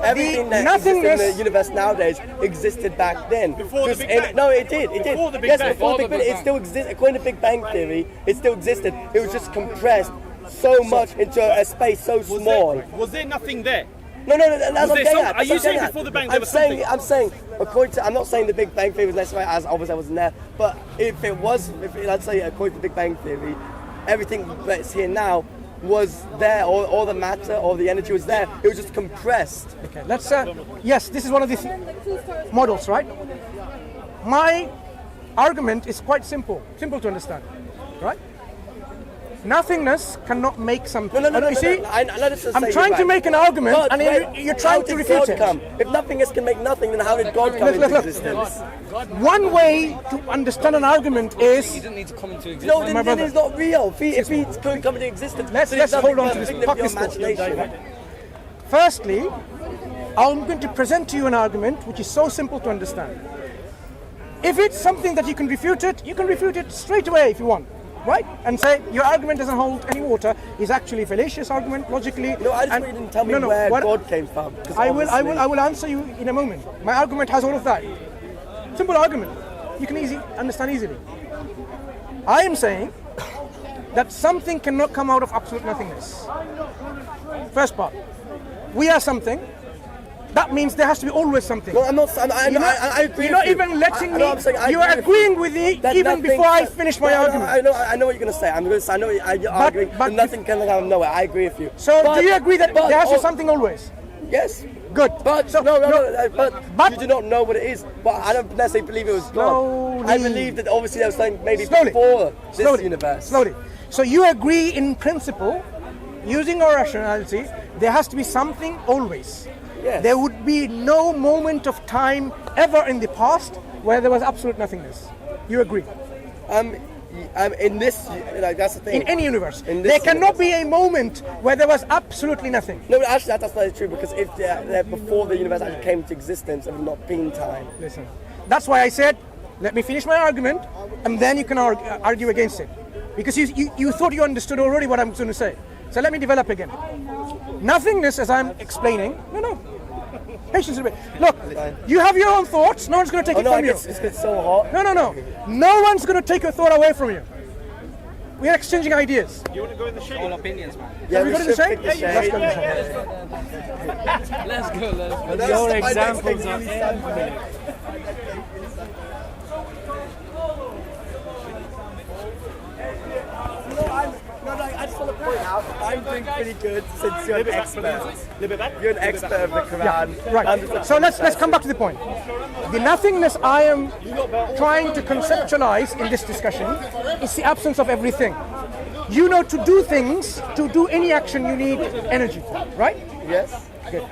everything that exists in the universe nowadays existed back then. Before the Big Bang? No, it did. It did. Before the Big Yes, Bang. before the Big Bang, it still existed. According to Big Bang Theory, it still existed. It was just compressed so much into a space so small. Was there nothing there? No, that's what I'm getting at. Are you saying before the Bang there was something? I'm saying, according to, I'm not saying the Big Bang Theory was necessary, as obviously I wasn't there, but if it was, let's say according to the Big Bang Theory, everything that's here now was there, all the matter, all the energy was there, it was just compressed. Okay, let's, yes, this is one of these models, right? My argument is quite simple to understand, right? Nothingness cannot make something. No, you see, I'm trying to make an argument, and you're trying to refute it. If nothingness can make nothing, then how did God come into existence? One way to understand an argument is... He didn't need to come into existence. No, then it's not real. If he couldn't come into existence, let's hold on to this imagination. Firstly, I'm going to present to you an argument which is so simple to understand. If it's something that you can refute it straight away if you want. Right? And say your argument doesn't hold any water is actually a fallacious argument logically. No, I just want you to tell me where God came from. I will answer you in a moment. My argument has all of that. Simple argument. You can understand easily. I am saying that something cannot come out of absolute nothingness. First part. We are something. That means there has to be always something. No, I'm not. I agree. You're not even letting me. You are agreeing with me even before I finish my argument. I know what you're going to say. I know you're arguing. But nothing can come out of nowhere. I agree with you. So do you agree that there has to be something always? Yes. Good. But but you do not know what it is. But I don't necessarily believe it was God. I believe that obviously there was something maybe before this universe. Slowly. So you agree in principle, using our rationality, there has to be something always. Yes. There would be no moment of time ever in the past where there was absolute nothingness. You agree? In this, that's the thing. In any universe, there cannot be a moment where there was absolutely nothing. No, but actually that's not true, because if before the universe actually came into existence, it would not been time. Listen, that's why I said, let me finish my argument, and then you can argue against it, because you thought you understood already what I'm going to say. So let me develop again. Nothingness, as I'm explaining. No. Patience a bit. Look, you have your own thoughts. No one's going to take it from you. It's so hot. No. No one's going to take your thought away from you. We are exchanging ideas. You want to go in the shade? All opinions, man. Yeah, we go in the shade? Let's go in the shade. Let's go. Your examples of everything. I just want to point out, I'm doing pretty good since you're an expert. You're an expert of the Quran. Yeah, right. So let's come back to the point. The nothingness I am trying to conceptualize in this discussion is the absence of everything. You know, to do things, to do any action, you need energy, right? Yes. Good.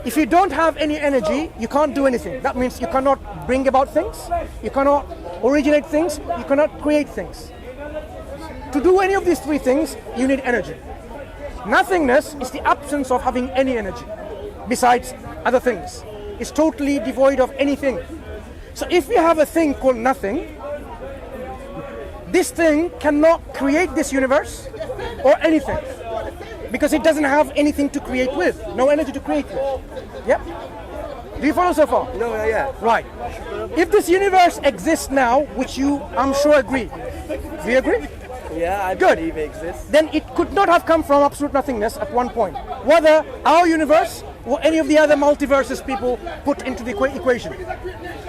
If you don't have any energy, you can't do anything. That means you cannot bring about things, you cannot originate things, you cannot create things. To do any of these three things, you need energy. Nothingness is the absence of having any energy, besides other things. It's totally devoid of anything. So if you have a thing called nothing, this thing cannot create this universe or anything, because it doesn't have anything to create with, no energy to create with. Yep. Do you follow so far? No, yeah. Right. If this universe exists now, which you, I'm sure, agree. Do you agree? Yeah, I Good. believe it exists. Then it could not have come from absolute nothingness at one point. Whether our universe or any of the other multiverses people put into the equation.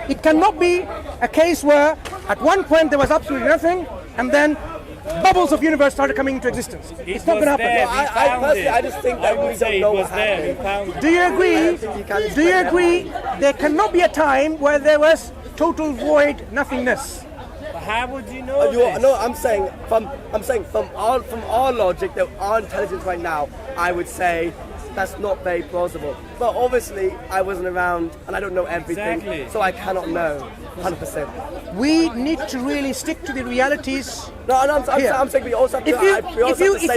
It cannot be a case where at one point there was absolutely nothing and then bubbles of universe started coming into existence. It's not going to happen. I just think that we don't know what's happening. Do you agree? Do you agree there cannot be a time where there was total void nothingness? How would you know this? No, I'm saying from our logic, our intelligence right now, I would say that's not very plausible. But obviously, I wasn't around and I don't know everything, so I cannot know. 100%. We need to really stick to the realities. No, I'm saying we also have to. If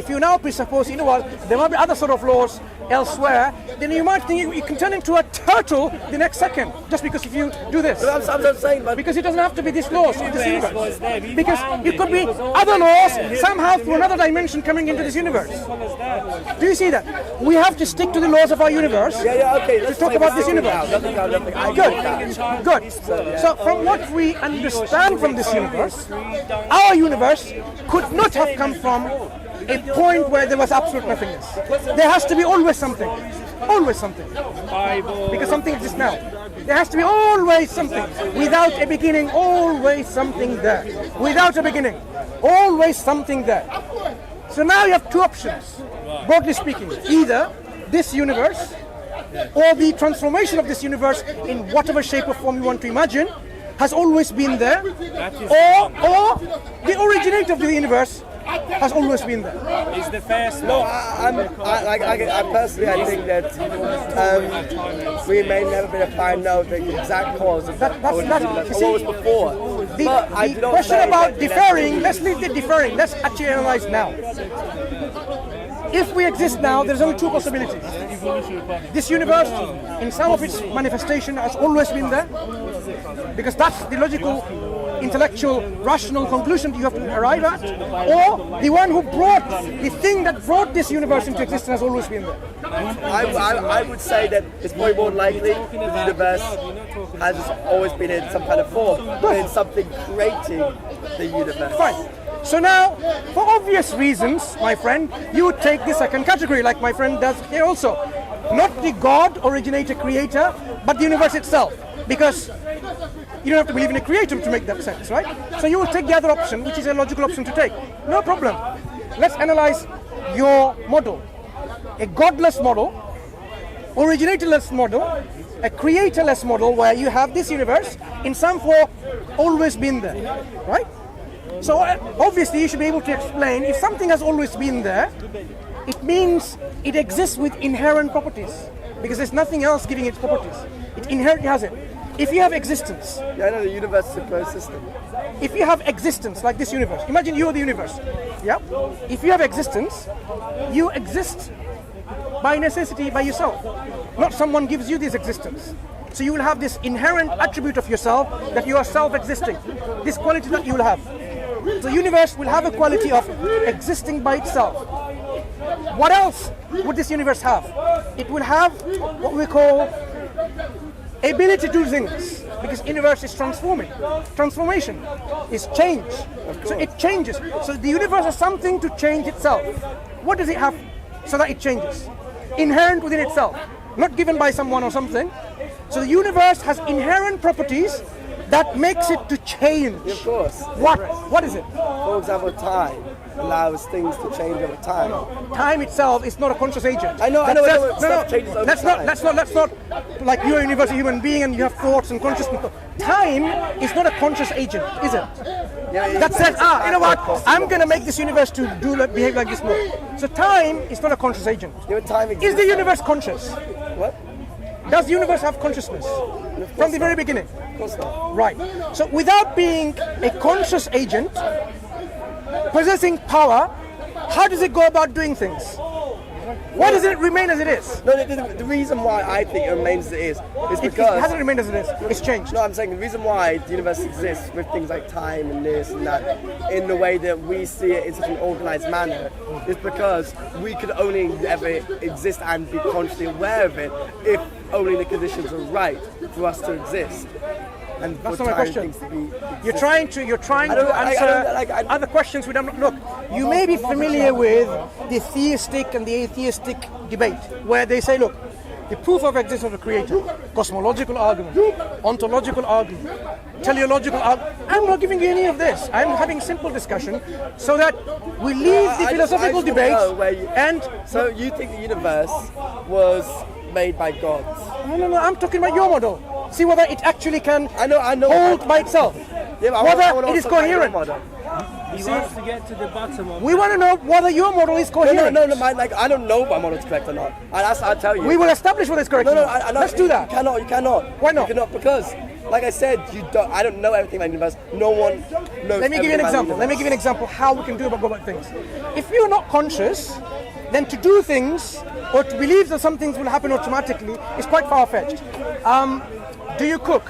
you now presuppose, you know what, there might be other sort of laws elsewhere, then you might think you can turn into a turtle the next second, just because if you do this. I'm saying, but because it doesn't have to be this laws of this universe. Because it could be other laws somehow through another dimension coming into this universe. Do you see that? We have to stick to the laws of our universe. Okay. To talk about this universe. Good. So from what we understand from this universe, our universe could not have come from a point where there was absolute nothingness. There has to be always something. Always something. Because something exists now. There has to be always something. Without a beginning, always something there. Without a beginning, always something there. So now you have two options, broadly speaking. Either this universe or the transformation of this universe in whatever shape or form you want to imagine has always been there, or the originator of the universe has always been there. Is the first No, I personally, I think that we may never be able to find out the exact cause of what was before. The question about differing, let's leave the differing, let's actually analyze now. If we exist now, there's only two possibilities. This universe, in some of its manifestation, has always been there, because that's the logical, intellectual, rational conclusion you have to arrive at, or the one who brought, the thing that brought this universe into existence has always been there. I would say that it's probably more likely the universe has always been in some kind of form, but in something creating the universe. Fine. So now, for obvious reasons, my friend, you would take the second category, like my friend does here also. Not the God, originator, creator, but the universe itself. Because you don't have to believe in a creator to make that sense, right? So you will take the other option, which is a logical option to take. No problem. Let's analyze your model. A godless model, originatorless model, a creatorless model where you have this universe in some form always been there, right? So obviously you should be able to explain if something has always been there, it means it exists with inherent properties, because there's nothing else giving it properties. It inherently has it. If you have existence, I know the universe is a closed system. if you have existence like this universe, imagine you're the universe, yeah? If you have existence, you exist by necessity by yourself. Not someone gives you this existence. So you will have this inherent attribute of yourself that you are self-existing, this quality that you will have. The universe will have a quality of existing by itself. What else would this universe have? It will have what we call ability to do things, because universe is transforming. Transformation is change. So it changes. So the universe has something to change itself. What does it have so that it changes? Inherent within itself, not given by someone or something. So the universe has inherent properties that makes it to change. Of course. What is it? For example, time allows things to change over time. Time itself is not a conscious agent. I know. Stuff changes over time. That's not like you're a universal human being and you have thoughts and consciousness. Time is not a conscious agent, is it? That says, you know what? I'm going to make this universe to behave like this more. So time is not a conscious agent. Is the universe conscious? What? Does the universe have consciousness from the very beginning? Of course not. Right. So without being a conscious agent, possessing power, how does it go about doing things? Why does it remain as it is? No, the reason why I think it remains as it is because... It hasn't remained as it is. It's changed. No, I'm saying the reason why the universe exists with things like time and this and that in the way that we see it in such an organized manner is because we could only ever exist and be consciously aware of it if only the conditions are right for us to exist. And that's for not my question. You're trying to answer other questions we don't look. You may be familiar with the theistic and the atheistic debate, where they say, look, the proof of existence of the Creator, cosmological argument, ontological argument, teleological argument. I'm not giving you any of this. I'm having simple discussion so that we leave the philosophical debate. So you think the universe was made by God? No. I'm talking about your model. See whether it actually can hold by itself. Yeah, whether it is coherent. He wants to get to the bottom of We want to know whether your model is coherent. No, I don't know if my model is correct or not. I'll tell you. We will establish whether it's correct. Let's do that. You cannot. Why not? You cannot, because Like I said, I don't know everything about the universe. No one knows. Let me give you an everything about the example. Let me universe. give you an example how we can go about things. If you're not conscious, then to do things or to believe that some things will happen automatically is quite far-fetched. Do you cook?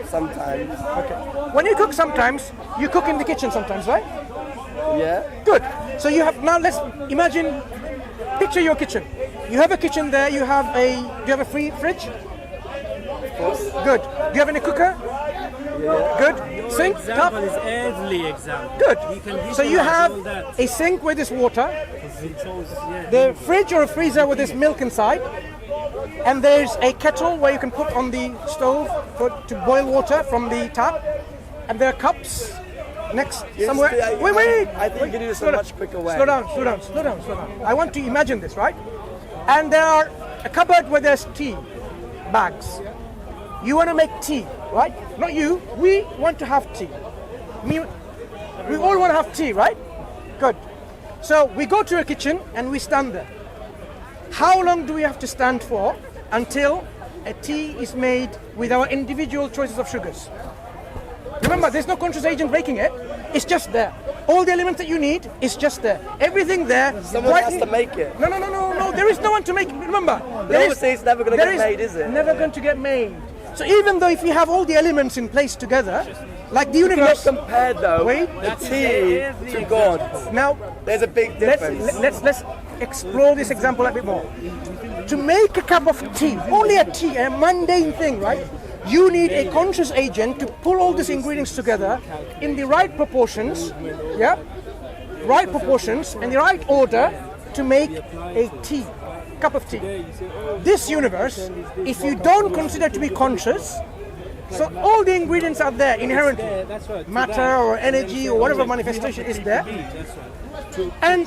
Sometimes. Okay. When you cook sometimes, you cook in the kitchen sometimes, right? Yeah. Good. So you have, now let's imagine, picture your kitchen. You have a kitchen there, do you have a free fridge? Of course. Good. Do you have any cooker? Yeah. Good. Sink? Tap? Example is every example. Good. You can So you visualize have all that. a sink with this water, Yeah. the fridge or a freezer with this milk inside, and there's a kettle where you can put on the stove to boil water from the tap, and there are cups next somewhere. Wait. I think you can do this in a much quicker way. Slow down. I want to imagine this, right? And there are a cupboard where there's tea bags. You want to make tea, right? Not you. We want to have tea. We all want to have tea, right? Good. So we go to a kitchen and we stand there. How long do we have to stand for until a tea is made with our individual choices of sugars? Remember, there's no conscious agent breaking it. It's just there. All the elements that you need is just there. Everything there. Someone has to make it. No. There is no one to make it. Remember, They always say it's never going to there get made, is it? Never going to get made. So even though if you have all the elements in place together, like the You cannot universe. compare though Wait. the tea to God. Now, There's a big difference. let's explore this example a bit more. To make a cup of tea, only a tea, a mundane thing, right? You need a conscious agent to pull all these ingredients together in the right proportions, yeah? Right proportions and the right order to make a tea, cup of tea. This universe, if you don't consider to be conscious, so all the ingredients are there inherently. That's right. Matter or energy or whatever manifestation is there. And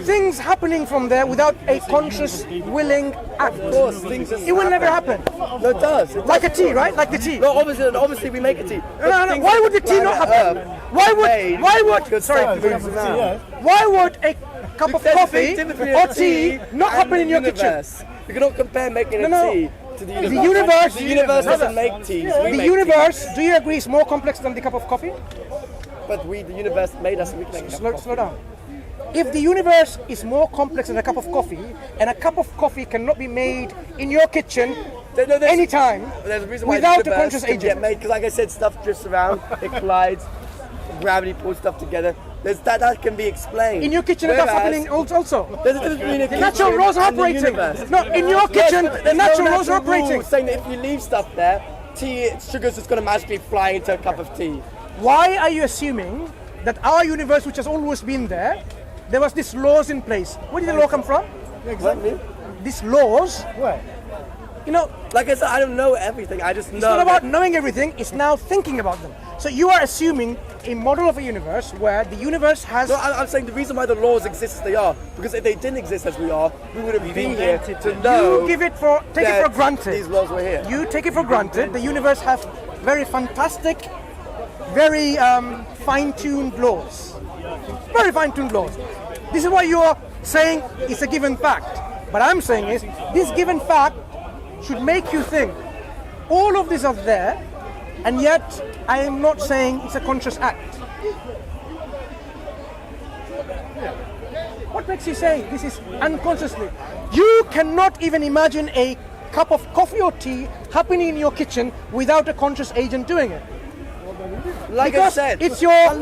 things happening from there without a conscious, willing act. Of course, things just It will never happen. No, it does. It Like a tea, right? Like the tea. No, obviously we make a tea. No. Why would the tea not happen? Why would why would a cup of coffee or tea not happen in your kitchen? You cannot compare making a No. tea to the universe. The universe, The universe doesn't make teas. We the make universe, do you agree, is more complex than the cup of coffee? teas. But the universe made us. We can make a cup of Slow down. If the universe is more complex than a cup of coffee, and a cup of coffee cannot be made in your kitchen there's- anytime There's a reason why without the a universe conscious can get agent. made, because like I said, stuff drifts around, it collides, gravity pulls stuff together. That can be explained. In your kitchen, that's Whereas, happening also. There's a difference between a The natural kitchen laws are and the operating. universe. No, in your kitchen, the There's no natural laws are natural operating. rule saying that if you leave stuff there, sugar's just going to magically fly into a cup of tea. Why are you assuming that our universe, which has always been there was these laws in place? Where did the law come from? Exactly. These laws, Where? you know, Like I said, I don't know everything. I just know. it's not about that- knowing everything, it's now thinking about them. So you are assuming a model of a universe where the universe has... No, I'm saying the reason why the laws exist as they are, because if they didn't exist as we are, we wouldn't be here to know. You give it for, take it that for granted. These laws were here. You take it for granted. The universe has very fantastic, very fine-tuned laws. Very fine-tuned laws. This is why you are saying it's a given fact. But I'm saying is, this given fact should make you think. All of these are there, and yet I am not saying it's a conscious act. What makes you say this is unconsciously? You cannot even imagine a cup of coffee or tea happening in your kitchen without a conscious agent doing it. Like Because I said, it's your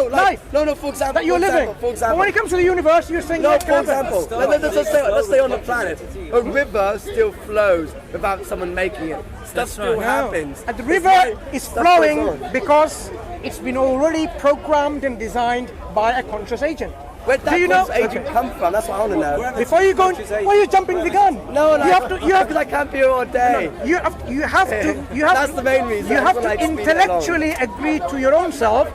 life No, for example. that you're living. For But example. when it comes to the universe, you're saying No, that for can happen. example, let's stay on the planet. A river still flows without someone making it. Stuff still happens. And the It's river like is stuff flowing goes on. because it's been already programmed and designed by a conscious agent. Where did Do you that know? conscious agent come from? That's what I want to know. Before you go, why are you jumping the gun? No, you have to. You have because I can't be here all day. You have to. That's the main reason. You I have just to wanna, like, speed it along. intellectually agree to your own self.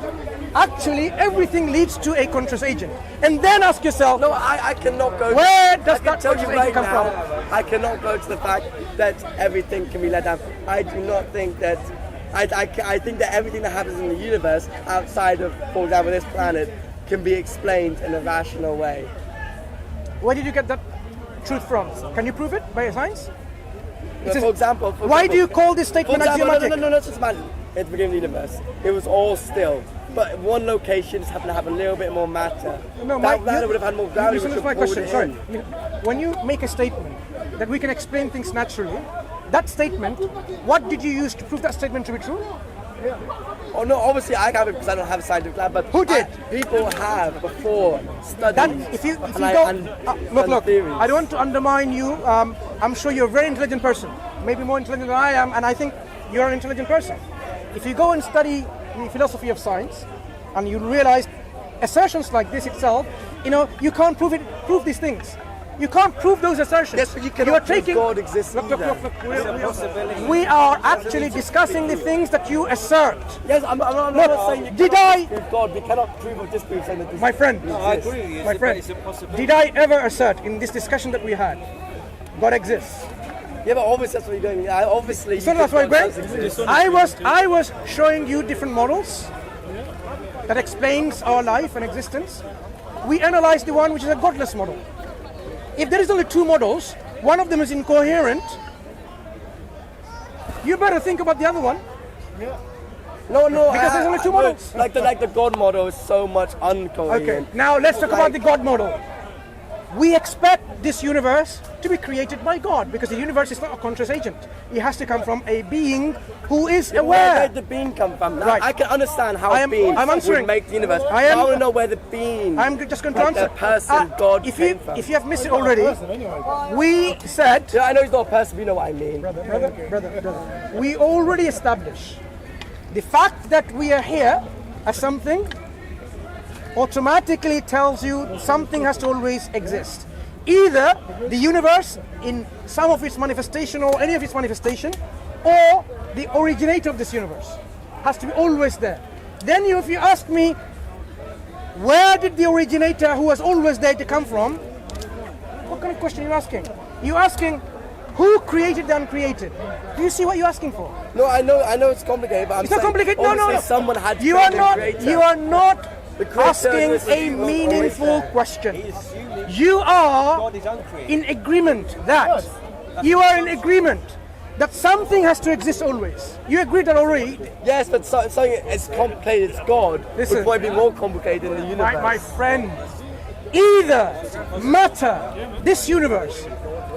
Actually, everything leads to a conscious agent, and then ask yourself, No, I cannot go. Where does I can that tell you conscious right agent come now, from? I cannot go to the fact that everything can be let down. I do not think that. I think that everything that happens in the universe outside of, for example, this planet, can be explained in a rational way. where did you get that truth from? Can you prove it by science? It says- For example, why do you call this statement axiomatic? No, not just imagine. At the beginning of the universe, it was all still. But one location just happened to have a little bit more matter. No, that would have had more gravity. Listen which to my would have question. pulled Sorry. it in. When you make a statement that we can explain things naturally, that statement, what did you use to prove that statement to be true? Oh no, obviously I have it because I don't have a scientific lab. But Who did? People have before studied. That if you go, look, theories. I don't want to undermine you. I'm sure you're a very intelligent person, maybe more intelligent than I am, and I think you're an intelligent person. If you go and study the philosophy of science, and you realize assertions like this itself, you can't prove these things. You can't prove those assertions. Yes, but you cannot prove God exists Look. either. We are actually discussing the things that you assert. Yes, I'm not saying you Did cannot I- prove God. We cannot prove or disprove saying that this My friend, I agree with you. my friend, It's a possibility. did I ever assert in this discussion that we had, God exists? Yeah, but obviously that's what you're doing. Obviously, So you that's think why God does exist. I was showing you different models that explains our life and existence. We analyzed the one which is a godless model. If there is only two models, one of them is incoherent, you better think about the other one. No, Because there's only two models. Like the God model is so much Okay, incoherent. now let's talk about the God model. We expect this universe to be created by God because the universe is not a conscious agent. It has to come from a being who is Where aware. did the being come from? Now, Right. I can understand how I'm a being answering. would make the universe. I am- want to know where the being. I'm just going to like answer. The person God if came from. you have missed it already, we said, Yeah, I know he's not a person, but you know what I mean. brother, we already established the fact that we are here as something automatically tells you something has to always exist. Either the universe in some of its manifestation or any of its manifestation, or the originator of this universe has to be always there. Then if you ask me, where did the originator who was always there to come from? What kind of question are you asking? You're asking, who created the uncreated? Do you see what you're asking for? No, I know it's complicated, but I'm It's not saying complicated. No, obviously no. someone had to You create are the not. creator. You are not The creator asking was a always meaningful there. question. You are God is uncreated. in agreement that you are in agreement that something has to exist always. You agree that already. Yes, but something as complicated as God Listen. would probably be more complicated in the universe. My friend, either matter, this universe,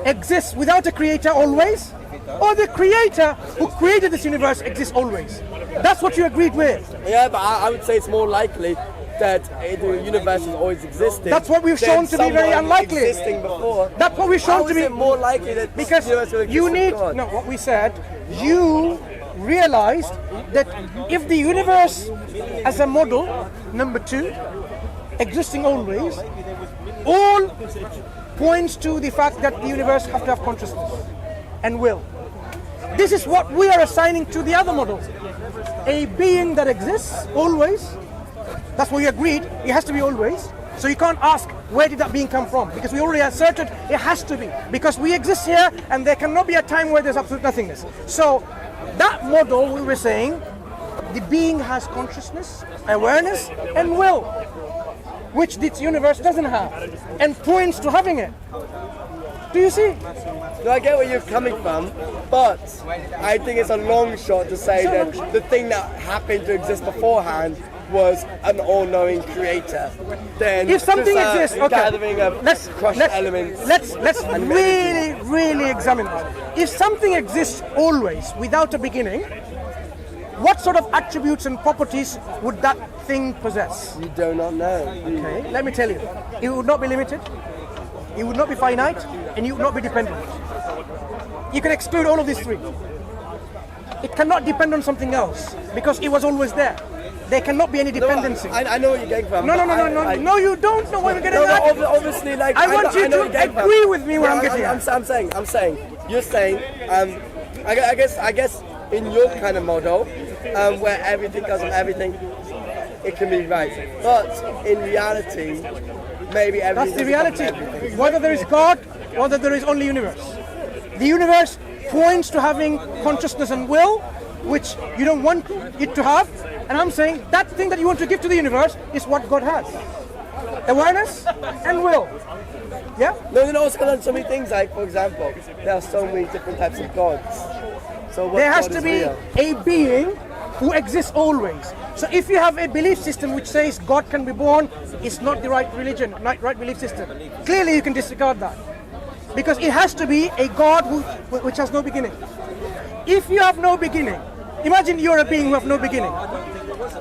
exists without a creator always, or the creator who created this universe exists always. That's what you agreed with. Yeah, but I would say it's more likely that the universe has always existed. That's what we've than shown to be very someone unlikely. Existing before. That's what we've shown How to is be it more likely that because the universe will exist you than need God? no. What we said, you realized that if the universe as a model, number two, existing always, all points to the fact that the universe have to have consciousness and will. This is what we are assigning to the other model. A being that exists always. That's what we agreed. It has to be always. So you can't ask where did that being come from, because we already asserted it has to be, because we exist here and there cannot be a time where there's absolute nothingness. So that model, we were saying, the being has consciousness, awareness, and will, which this universe doesn't have, and points to having it. Do you see? No, I get where you're coming from, but I think it's a long shot to say that the thing that happened to exist beforehand was an all-knowing creator. Then If something just exists, okay, gathering of crushed elements. Let's and really examine it. If something exists always without a beginning, what sort of attributes and properties would that thing possess? You do not know. Okay, let me tell you. It would not be limited, it would not be finite, and it would not be dependent. You can exclude all of these three. It cannot depend on something else because it was always there. There cannot be any dependency. I know what you're getting from. No, but no, you don't know where I'm getting No, at. obviously, like I want you know to what you're getting from. agree with me where I'm getting I'm at. saying. You're saying. I guess in your kind of model, where everything comes from everything, it can be right. But in reality, maybe everything. That's the doesn't reality. come from everything. Whether there is God, whether there is only universe. The universe points to having consciousness and will, which you don't want it to have. And I'm saying that thing that you want to give to the universe is what God has. Awareness and will. Yeah? No, then also learn so many things. Like, for example, there are so many different types of gods. So what There has God to is be real? a being who exists always. So if you have a belief system which says God can be born, it's not the right religion, right belief system. Clearly you can disregard that. Because it has to be a God which has no beginning. If you have no beginning, imagine you're a being who have no beginning.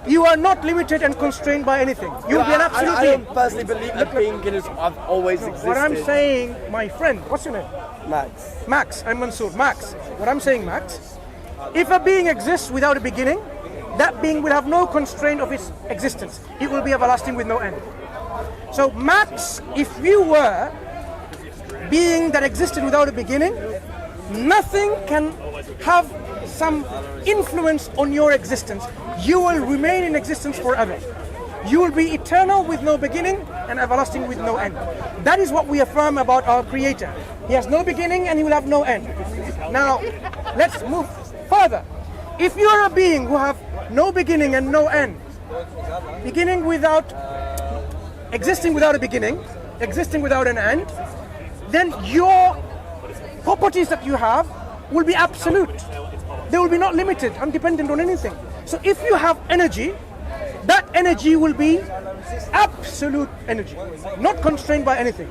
You are not limited and constrained by anything. You'll be an absolute I being. don't personally believe that beings have always existed. What I'm saying, my friend, what's your name? Max. Max, I'm Mansur. Max, what I'm saying, Max, if a being exists without a beginning, that being will have no constraint of its existence. It will be everlasting with no end. So, Max, if you were being that existed without a beginning, nothing can have some influence on your existence. You will remain in existence forever. You will be eternal with no beginning and everlasting with no end. That is what we affirm about our Creator. He has no beginning and he will have no end. Now, let's move further. If you are a being who have no beginning and no end, existing without a beginning, existing without an end, then your properties that you have will be absolute. They will be not limited and dependent on anything. So if you have energy, that energy will be absolute energy, not constrained by anything.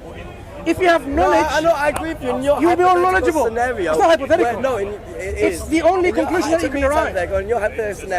If you have knowledge, I agree with you. In your you'll be all hypothetical knowledgeable. Scenario, It's not hypothetical. No, it is. It's the only conclusion that you can To me, derive. in your hypothetical scenario,